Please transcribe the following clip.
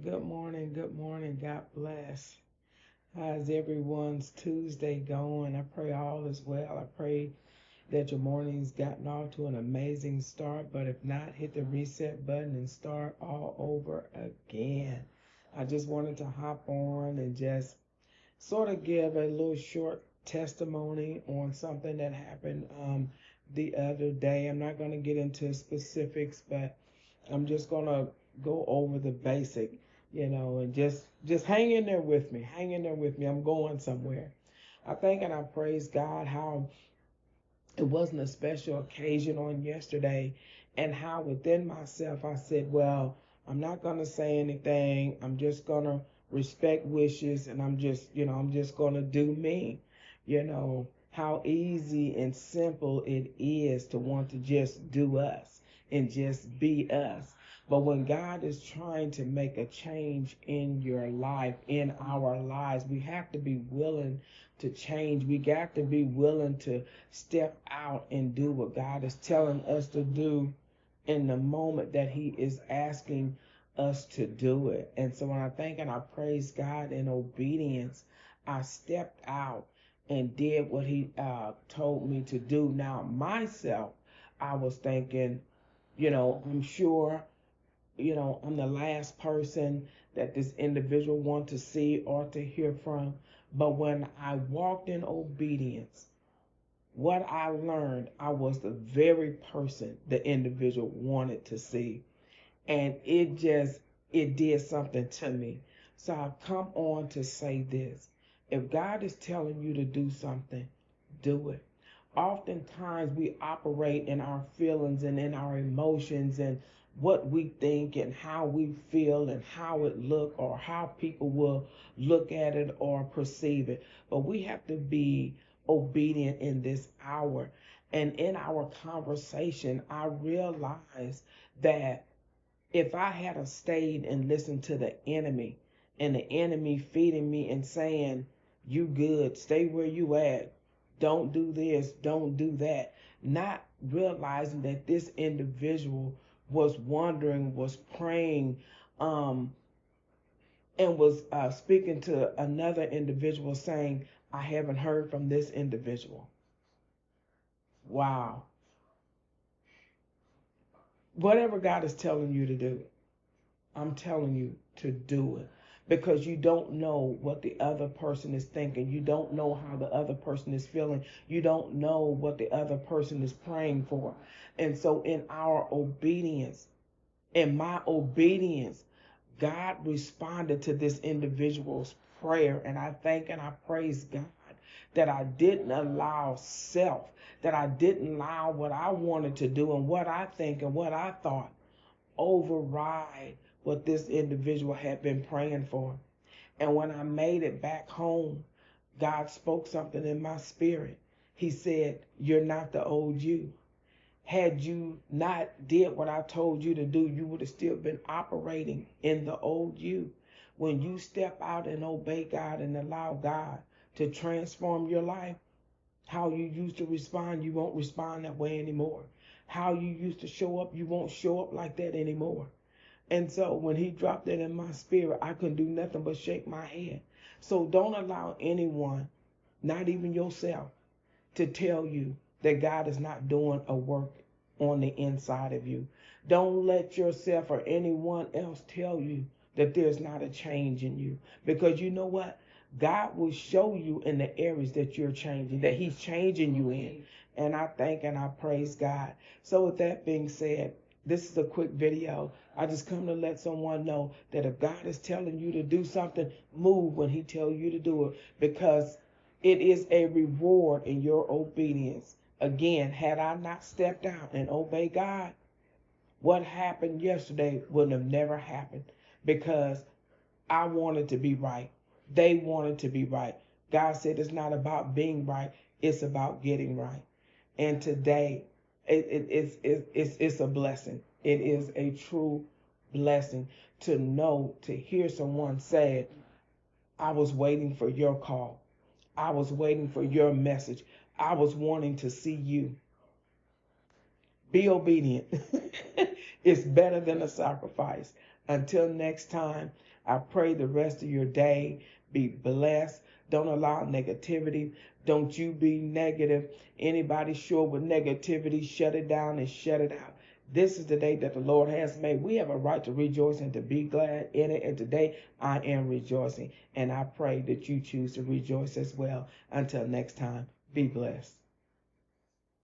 Good morning. Good morning. God bless. How's everyone's Tuesday going? I pray all is well. I pray that your morning's gotten off to an amazing start. But if not, hit the reset button and start all over again. I just wanted to hop on and just sort of give a little short testimony on something that happened the other day. I'm not going to get into specifics, but I'm just gonna go over the basic, and just hang in there with me. Hang in there with me. I'm going somewhere. I thank and I praise God how it wasn't a special occasion on yesterday, and how within myself I said, well, I'm not gonna say anything. I'm just gonna respect wishes, and I'm just gonna do me. How easy and simple it is to want to just do us and just be us. But when God is trying to make a change in your life, in our lives, we have to be willing to change. We got to be willing to step out and do what God is telling us to do in the moment that He is asking us to do it. And so when I thank and I praise God in obedience, I stepped out and did what He told me to do. Now, myself, I was thinking, I'm sure, I'm the last person that this individual want to see or to hear from. But when I walked in obedience, what I learned, I was the very person the individual wanted to see. And it did something to me. So I've come on to say this. If God is telling you to do something, do it. Oftentimes we operate in our feelings and in our emotions and what we think and how we feel and how it look or how people will look at it or perceive it. But we have to be obedient in this hour. And in our conversation, I realized that if I had a stayed and listened to the enemy, and the enemy feeding me and saying, you good, stay where you at, don't do this, don't do that, not realizing that this individual was wondering, was praying, um, and was speaking to another individual saying, I haven't heard from this individual. Wow. Whatever God is telling you to do, I'm telling you to do it, because you don't know what the other person is thinking. You don't know how the other person is feeling. You don't know what the other person is praying for. And so in our obedience, in my obedience, God responded to this individual's prayer. And I thank and I praise God that I didn't allow self, that I didn't allow what I wanted to do and what I think and what I thought override what this individual had been praying for. And when I made it back home, God spoke something in my spirit. He said, you're not the old you. Had you not did what I told you to do, you would have still been operating in the old you. When you step out and obey God and allow God to transform your life, how you used to respond, you won't respond that way anymore. How you used to show up, you won't show up like that anymore. And so when He dropped that in my spirit, I couldn't do nothing but shake my head. So don't allow anyone, not even yourself, to tell you that God is not doing a work on the inside of you. Don't let yourself or anyone else tell you that there's not a change in you. Because you know what? God will show you in the areas that you're changing, that He's changing you in. And I thank and I praise God. So with that being said, this is a quick video. I just come to let someone know that if God is telling you to do something, move when He tells you to do it, because it is a reward in your obedience. Again, had I not stepped out and obeyed God, what happened yesterday would have never happened, because I wanted to be right. They wanted to be right. God said it's not about being right, it's about getting right. And today, it's a blessing. It is a true blessing to know, to hear someone say, I was waiting for your call. I was waiting for your message. I was wanting to see you. Be obedient. It's better than a sacrifice. Until next time, I pray the rest of your day be blessed. Don't allow negativity. Don't you be negative. Anybody sure with negativity, shut it down and shut it out. This is the day that the Lord has made. We have a right to rejoice and to be glad in it. And today I am rejoicing. And I pray that you choose to rejoice as well. Until next time, be blessed.